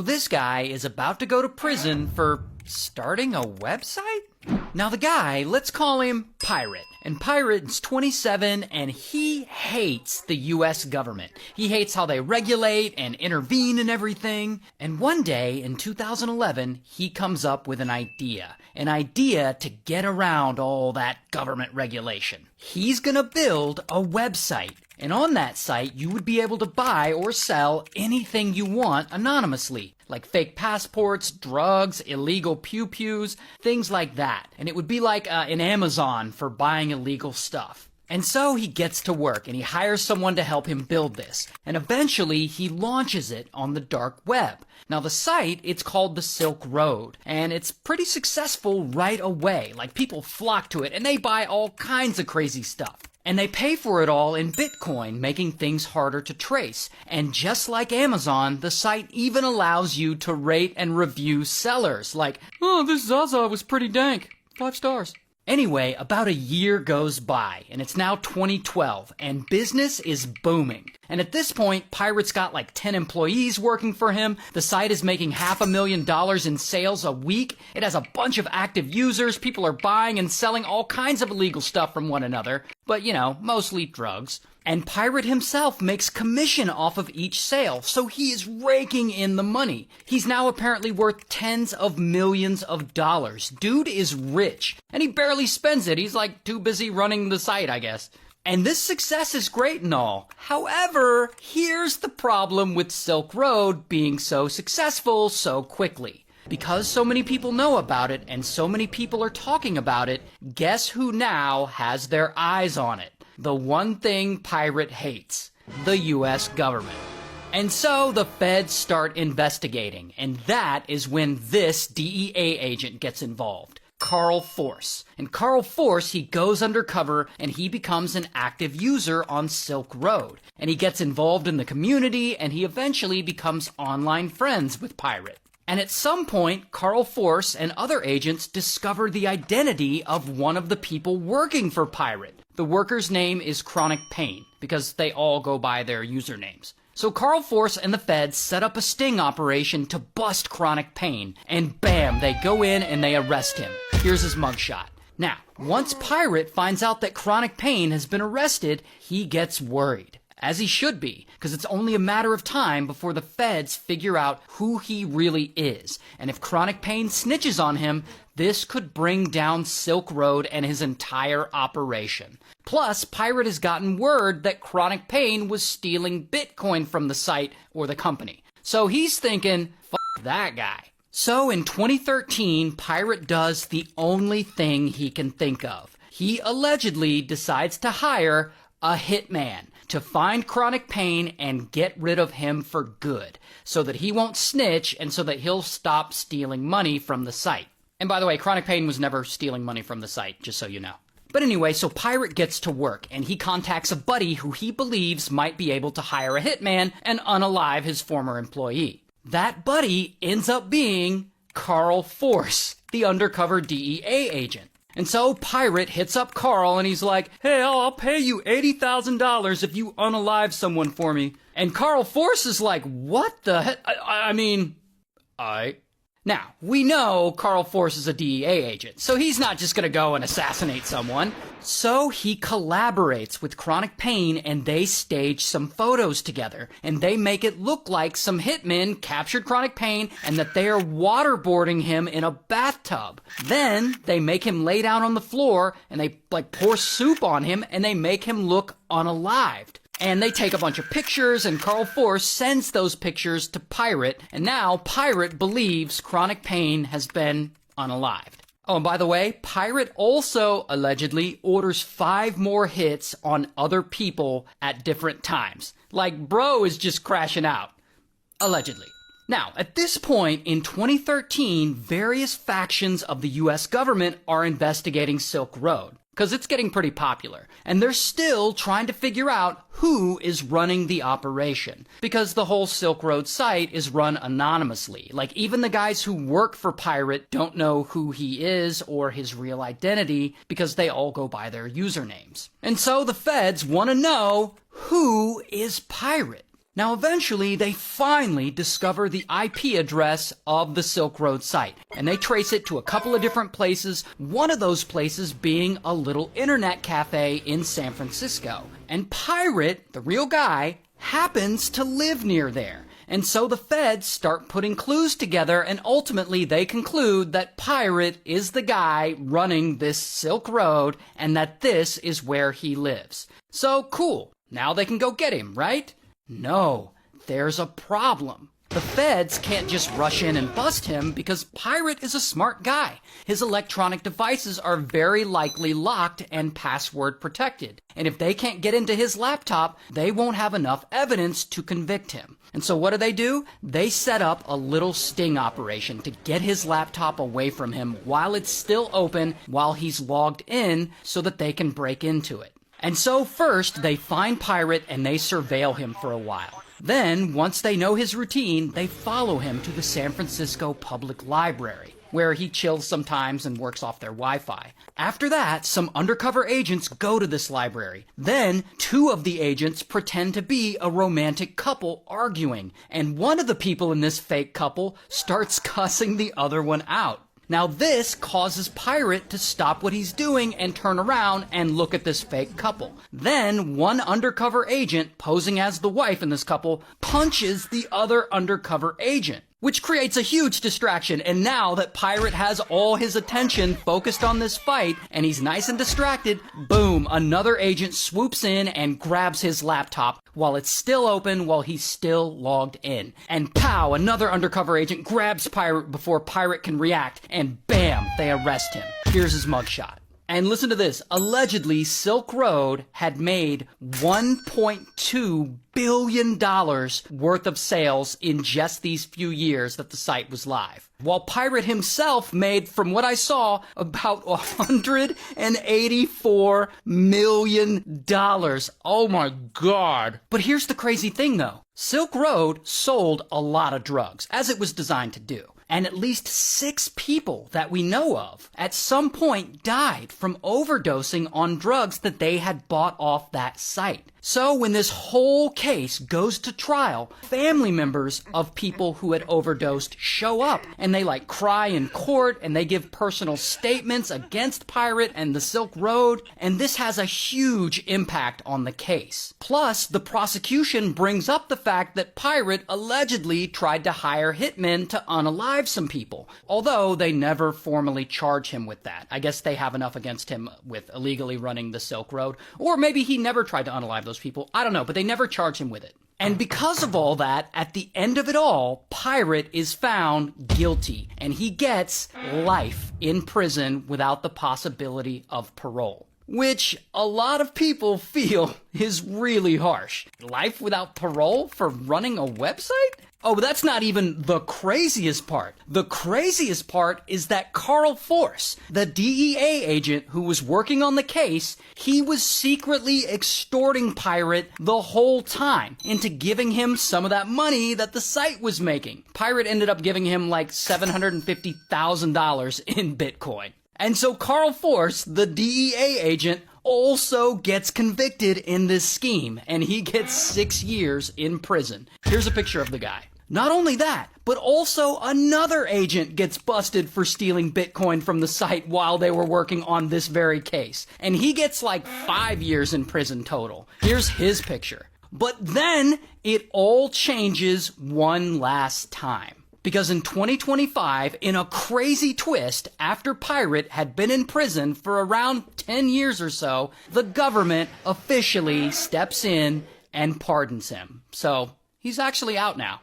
This guy is about to go to prison for starting a website? Now the guy, let's call him Pirate. And Pirate's 27 and he hates the US government. He hates how they regulate and intervene and everything. And one day in 2011, he comes up with an idea to get around all that government regulation. He's gonna build a website. And on that site, you would be able to buy or sell anything you want anonymously, like fake passports, drugs, illegal pew-pews, things like that. And it would be like an Amazon for buying illegal stuff. And so he gets to work and he hires someone to help him build this. And eventually he launches it on the dark web. Now the site, it's called the Silk Road. And it's pretty successful right away. Like people flock to it and they buy all kinds of crazy stuff. And they pay for it all in Bitcoin, making things harder to trace. And just like Amazon, the site even allows you to rate and review sellers. Like, oh, this Zaza was pretty dank. 5 stars. Anyway, about a year goes by, and it's now 2012, and business is booming. And at this point, Pirate's got like 10 employees working for him. The site is making $500,000 in sales a week. It has a bunch of active users. People are buying and selling all kinds of illegal stuff from one another. But, you know, mostly drugs. And Pirate himself makes commission off of each sale, so he is raking in the money. He's now apparently worth tens of millions of dollars. Dude is rich, and he barely spends it. He's like too busy running the site, I guess. And this success is great and all. However, here's the problem with Silk Road being so successful so quickly. Because so many people know about it and so many people are talking about it, guess who now has their eyes on it? The one thing Pirate hates, the US government. And so the feds start investigating, and that is when this DEA agent gets involved. Carl Force. And Carl Force, he goes undercover and he becomes an active user on Silk Road. And he gets involved in the community and he eventually becomes online friends with Pirate. And at some point, Carl Force and other agents discover the identity of one of the people working for Pirate. The worker's name is Chronic Pain, because they all go by their usernames. So Carl Force and the feds set up a sting operation to bust Chronic Pain, and bam, they go in and they arrest him. Here's his mugshot. Now, once Pirate finds out that Chronic Pain has been arrested, he gets worried. As he should be, because it's only a matter of time before the feds figure out who he really is. And if Chronic Pain snitches on him, this could bring down Silk Road and his entire operation. Plus, Pirate has gotten word that Chronic Pain was stealing Bitcoin from the site or the company. So he's thinking, fuck that guy. So in 2013, Pirate does the only thing he can think of. He allegedly decides to hire a hitman to find Chronic Pain and get rid of him for good, so that he won't snitch and so that he'll stop stealing money from the site. And by the way, Chronic Pain was never stealing money from the site, just so you know. But anyway, so Pirate gets to work, and he contacts a buddy who he believes might be able to hire a hitman and unalive his former employee. That buddy ends up being Carl Force, the undercover DEA agent. And so Pirate hits up Carl and he's like, hey, I'll pay you $80,000 if you unalive someone for me. And Carl Force is like, what the heck? I mean, Now, we know Carl Force is a DEA agent, so he's not just gonna go and assassinate someone. So he collaborates with Chronic Pain and they stage some photos together. And they make it look like some hitmen captured Chronic Pain and that they are waterboarding him in a bathtub. Then they make him lay down on the floor and they pour soup on him and they make him look unalived. And they take a bunch of pictures, and Carl Force sends those pictures to Pirate, and now Pirate believes Chronic Pain has been unalived. Oh, and by the way, Pirate also allegedly orders 5 more hits on other people at different times. Like, bro is just crashing out. Allegedly. Now, at this point in 2013, various factions of the US government are investigating Silk Road, because it's getting pretty popular. And they're still trying to figure out who is running the operation. Because the whole Silk Road site is run anonymously. Like, even the guys who work for Pirate don't know who he is or his real identity, because they all go by their usernames. And so the feds want to know, who is Pirate? Now eventually they finally discover the IP address of the Silk Road site, and they trace it to a couple of different places, one of those places being a little internet cafe in San Francisco. And Pirate, the real guy, happens to live near there. And so the feds start putting clues together, and ultimately they conclude that Pirate is the guy running this Silk Road and that this is where he lives. So cool, now they can go get him, right? No, there's a problem. The feds can't just rush in and bust him because Pirate is a smart guy. His electronic devices are very likely locked and password protected. And if they can't get into his laptop, they won't have enough evidence to convict him. And so what do? They set up a little sting operation to get his laptop away from him while it's still open, while he's logged in, so that they can break into it. And so first, they find Pirate and they surveil him for a while. Then, once they know his routine, they follow him to the San Francisco Public Library, where he chills sometimes and works off their Wi-Fi. After that, some undercover agents go to this library. Then, two of the agents pretend to be a romantic couple arguing, and one of the people in this fake couple starts cussing the other one out. Now this causes Pirate to stop what he's doing and turn around and look at this fake couple. Then one undercover agent, posing as the wife in this couple, punches the other undercover agent, which creates a huge distraction. And now that Pirate has all his attention focused on this fight and he's nice and distracted, boom, another agent swoops in and grabs his laptop while it's still open, while he's still logged in. And pow, another undercover agent grabs Pirate before Pirate can react, and bam, they arrest him. Here's his mugshot. And listen to this. Allegedly, Silk Road had made $1.2 billion worth of sales in just these few years that the site was live. While Pirate himself made, from what I saw, about $184 million. Oh my God. But here's the crazy thing though. Silk Road sold a lot of drugs, as it was designed to do. And at least 6 people that we know of at some point died from overdosing on drugs that they had bought off that site. So when this whole case goes to trial, family members of people who had overdosed show up and they cry in court and they give personal statements against Pirate and the Silk Road, and this has a huge impact on the case. Plus, the prosecution brings up the fact that Pirate allegedly tried to hire hitmen to unalive some people, although they never formally charge him with that. I guess they have enough against him with illegally running the Silk Road, or maybe he never tried to unalive those people. I don't know, but they never charge him with it. And because of all that, at the end of it all, Pirate is found guilty, and he gets life in prison without the possibility of parole, which a lot of people feel is really harsh. Life without parole for running a website? Oh, but that's not even the craziest part. The craziest part is that Carl Force, the DEA agent who was working on the case, he was secretly extorting Pirate the whole time into giving him some of that money that the site was making. Pirate ended up giving him like $750,000 in Bitcoin. And so Carl Force, the DEA agent, also gets convicted in this scheme, and he gets 6 years in prison. Here's a picture of the guy. Not only that, but also another agent gets busted for stealing Bitcoin from the site while they were working on this very case. And he gets like 5 years in prison total. Here's his picture. But then it all changes one last time. Because in 2025, in a crazy twist, after Pirate had been in prison for around 10 years or so, the government officially steps in and pardons him. So he's actually out now.